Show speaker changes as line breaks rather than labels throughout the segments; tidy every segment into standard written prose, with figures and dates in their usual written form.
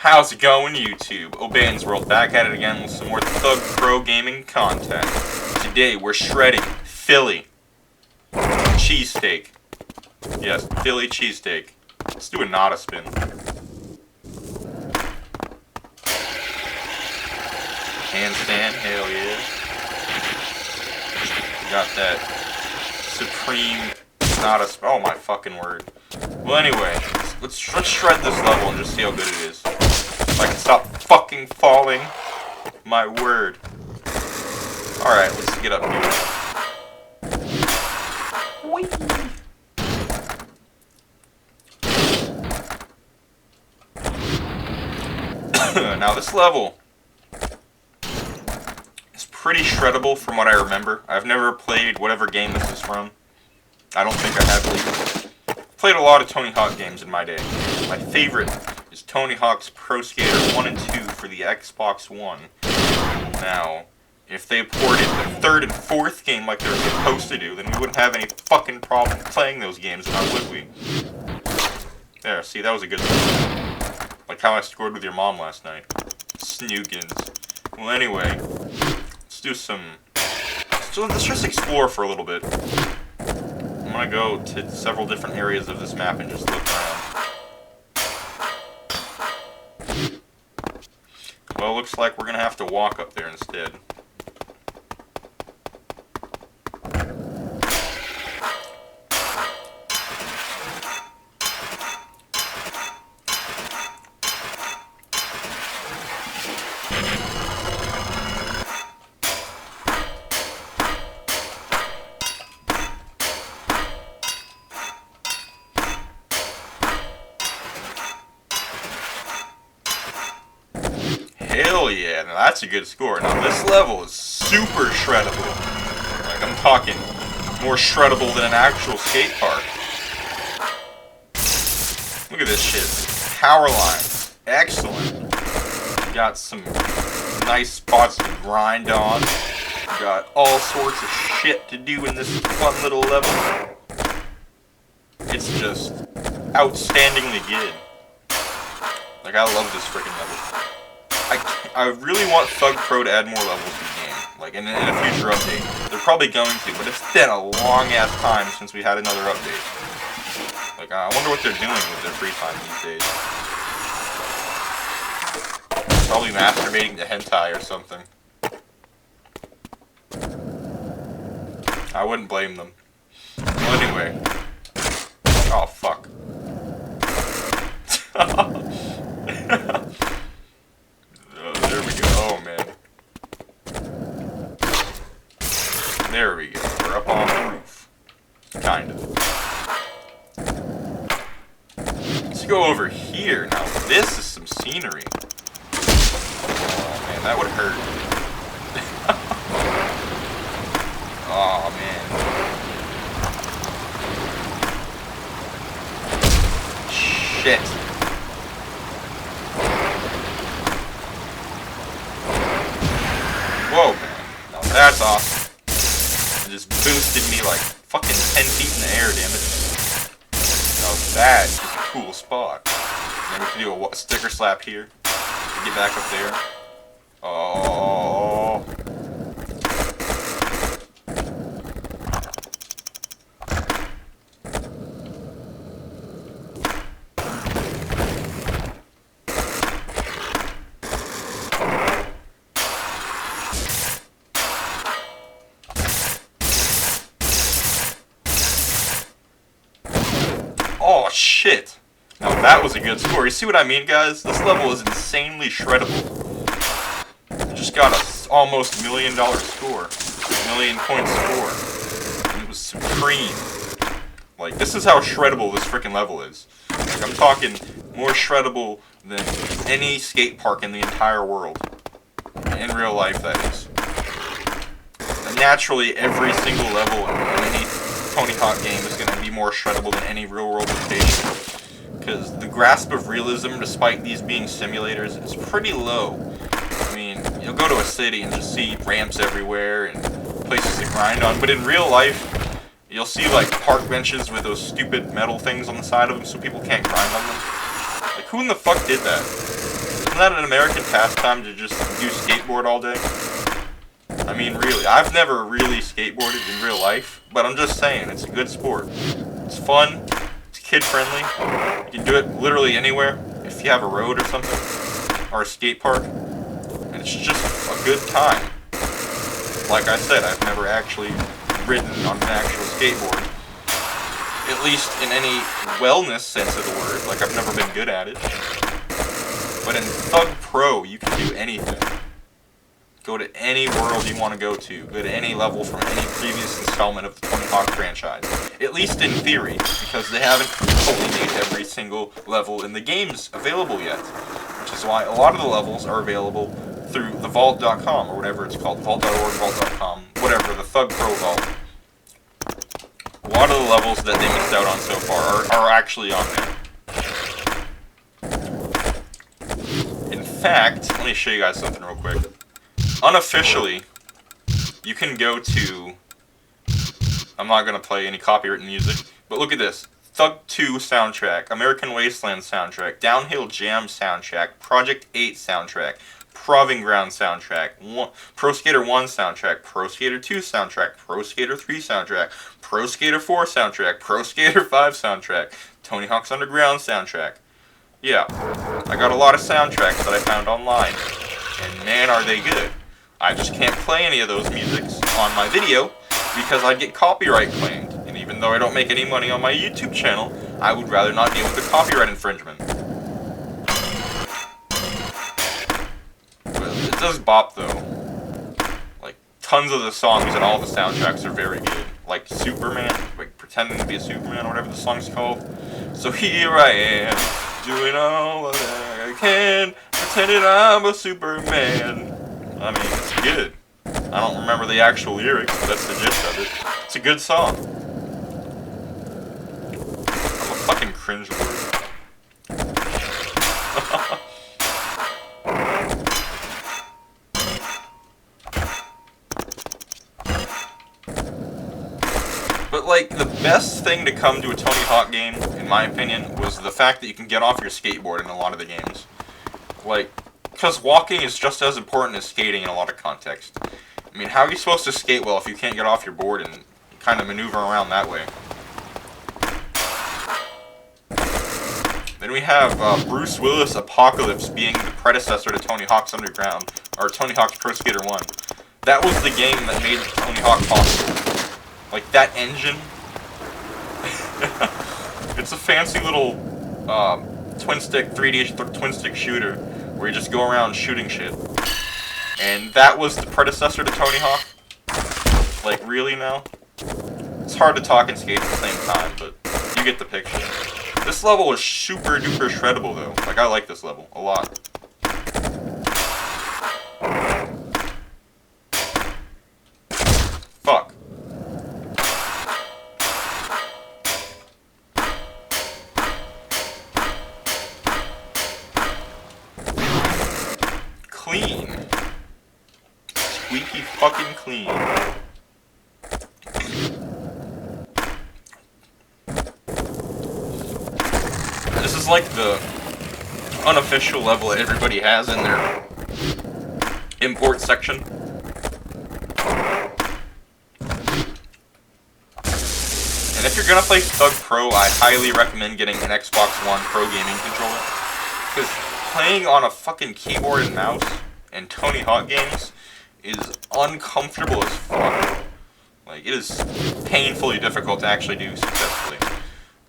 How's it going, YouTube? Obaine'sWorld back at it again with some more Thug Pro gaming content. Today we're shredding Philly cheesesteak. Yes, Philly cheesesteak. Let's do a nada spin. Handstand, hell yeah. Got that supreme nada spin. Oh my fucking word. Well, anyway, let's shred this level and just see how good it is. If I can stop fucking falling. My word. Alright, let's get up here. Whee! Now this level is pretty shreddable from what I remember. I've never played whatever game this is from. I don't think I have either. Played a lot of Tony Hawk games in my day. My favorite is TonyHawk'sProSkater 1 and 2 for the Xbox One. Now, if they ported the third and fourth game like they're supposed to do, then we wouldn't have any fucking problem playing those games now, would we? There, see, that was a good one. Like how I scored with your mom last night. Snoogans. Well, anyway, let's do some... So let's just explore for a little bit. I'm gonna go to several different areas of this map and just look around. Well, looks like we're gonna have to walk up there instead. Hell yeah, now that's a good score. Now this level is super shreddable. Like, I'm talking more shreddable than an actual skate park. Look at this shit. Power lines. Excellent. Got some nice spots to grind on. Got all sorts of shit to do in this fun little level. It's just outstandingly good. Like, I love this freaking level. I really want Thug Pro to add more levels to the game, like in a future update. They're probably going to, but it's been a long-ass time since we had another update. Like, I wonder what they're doing with their free time these days. Probably masturbating to hentai or something. I wouldn't blame them. Well, anyway. Oh, fuck. There we go. We're up on the roof. Kind of. Let's go over here. Now, this is some scenery. Oh, man, that would hurt. Oh, man. Shit. Whoa, man. Now, that's awesome. Just boosted me like fucking 10 feet in the air, damn it. Now that is a cool spot. And then we can do a sticker slap here. Get back up there. Oh. Oh, shit. Now that was a good score. You see what I mean, guys? This level is insanely shreddable. I just got a almost $1 million score. $1 million point score. And it was supreme. Like, this is how shreddable this freaking level is. Like, I'm talking more shreddable than any skate park in the entire world. In real life, that is. And naturally, every single level in any Tony Hawk game is going to be more shreddable than any real-world location. Because the grasp of realism, despite these being simulators, is pretty low. I mean, you'll go to a city and just see ramps everywhere and places to grind on, but in real life, you'll see, like, park benches with those stupid metal things on the side of them so people can't grind on them. Like, who in the fuck did that? Isn't that an American pastime to just do skateboard all day? I mean, really, I've never really skateboarded in real life, but I'm just saying, it's a good sport. It's fun, it's kid-friendly, you can do it literally anywhere, if you have a road or something, or a skate park, and it's just a good time. Like I said, I've never actually ridden on an actual skateboard, at least in any wellness sense of the word, like I've never been good at it. But in Thug Pro, you can do anything. Go to any world you want to go to any level from any previous installment of the Tony Hawk franchise. At least in theory, because they haven't fully made every single level in the games available yet. Which is why a lot of the levels are available through the Vault.com, or whatever it's called, Vault.org, Vault.com, whatever, the Thug Pro Vault. A lot of the levels that they missed out on so far are actually on there. In fact, let me show you guys something real quick. Unofficially, you can go to, I'm not going to play any copywritten music, but look at this. Thug 2 soundtrack, American Wasteland soundtrack, Downhill Jam soundtrack, Project 8 soundtrack, Proving Ground soundtrack, Pro Skater 1 soundtrack, Pro Skater 2 soundtrack, Pro Skater 3 soundtrack, Pro Skater 4 soundtrack, Pro Skater 5 soundtrack, Tony Hawk's Underground soundtrack. Yeah, I got a lot of soundtracks that I found online, and man are they good. I just can't play any of those musics on my video because I'd get copyright claimed, and even though I don't make any money on my YouTube channel, I would rather not deal with the copyright infringement. It does bop though. Like, tons of the songs and all the soundtracks are very good. Like Superman, like Pretending to be a Superman, or whatever the song's called. So here I am, doing all that I can, pretending I'm a Superman. I mean, it's good. I don't remember the actual lyrics, but that's the gist of it. It's a good song. I'm a fucking cringe word. But, like, the best thing to come to a Tony Hawk game, in my opinion, was the fact that you can get off your skateboard in a lot of the games. Like, because walking is just as important as skating in a lot of contexts. I mean, how are you supposed to skate well if you can't get off your board and kind of maneuver around that way? Then we have Bruce Willis Apocalypse being the predecessor to Tony Hawk's Underground, or Tony Hawk's Pro Skater 1. That was the game that made Tony Hawk possible. Like, that engine. It's a fancy little twin-stick, 3D twin-stick shooter where you just go around shooting shit. And that was the predecessor to Tony Hawk. Like, really now? It's hard to talk and skate at the same time, but you get the picture. This level is super duper shreddable though. Like, I like this level a lot. Fuck. Clean. Squeaky fucking clean. This is like the unofficial level that everybody has in their import section. And if you're gonna play Thug Pro, I highly recommend getting an Xbox One Pro gaming controller. Because playing on a fucking keyboard and mouse in Tony Hawk games is uncomfortable as fuck. Like, it is painfully difficult to actually do successfully.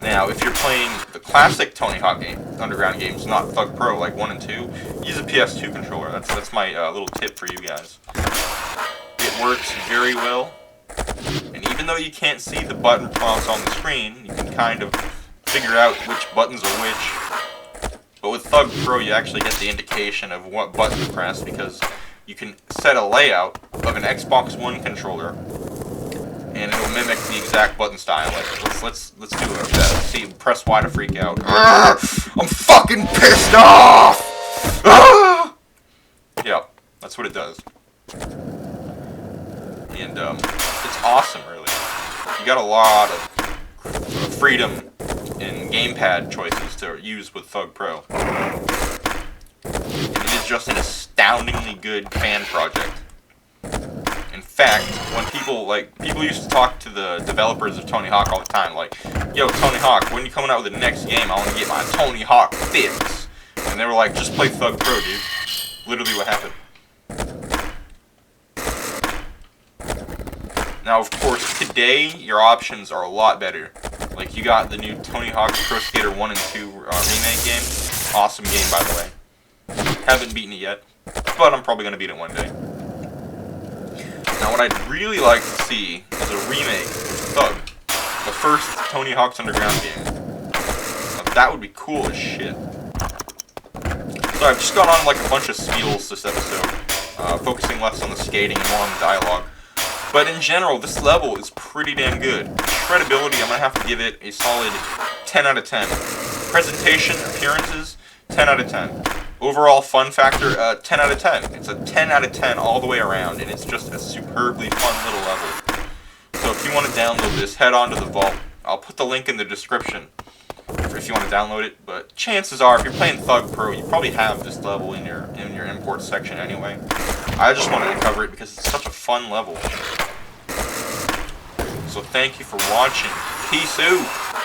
Now, if you're playing the classic Tony Hawk Underground games, not Thug Pro, like 1 and 2, use a PS2 controller. That's my little tip for you guys. It works very well, and even though you can't see the button prompts on the screen, you can kind of figure out which buttons are which. But with Thug Pro, you actually get the indication of what button to press, because you can set a layout of an Xbox One controller, and it'll mimic the exact button style. Like, let's do it. See, press Y to freak out. I'm fucking pissed off! Yeah, that's what it does. And it's awesome, really. You got a lot of freedom in gamepad choices to use with Thug Pro. And just an astoundingly good fan project. In fact, when people used to talk to the developers of Tony Hawk all the time, like, yo, Tony Hawk, when are you coming out with the next game? I want to get my Tony Hawk fix. And they were like, just play Thug Pro, dude. Literally what happened. Now, of course, today, your options are a lot better. Like, you got the new TonyHawk'sProSkater 1 and 2 remake game. Awesome game, by the way. Haven't beaten it yet, but I'm probably going to beat it one day. Now, what I'd really like to see is a remake of Thug, the first Tony Hawk's Underground game. Now, that would be cool as shit. So I've just gone on like a bunch of spiels this episode, focusing less on the skating and more on the dialogue. But in general, this level is pretty damn good. Shreddability, I'm going to have to give it a solid 10 out of 10. Presentation, appearances, 10 out of 10. Overall fun factor, 10 out of 10. It's a 10 out of 10 all the way around, and it's just a superbly fun little level. So if you want to download this, head on to the vault. I'll put the link in the description if you want to download it, but chances are, if you're playing Thug Pro, you probably have this level in your import section anyway. I just wanted to cover it because it's such a fun level. So thank you for watching. Peace out.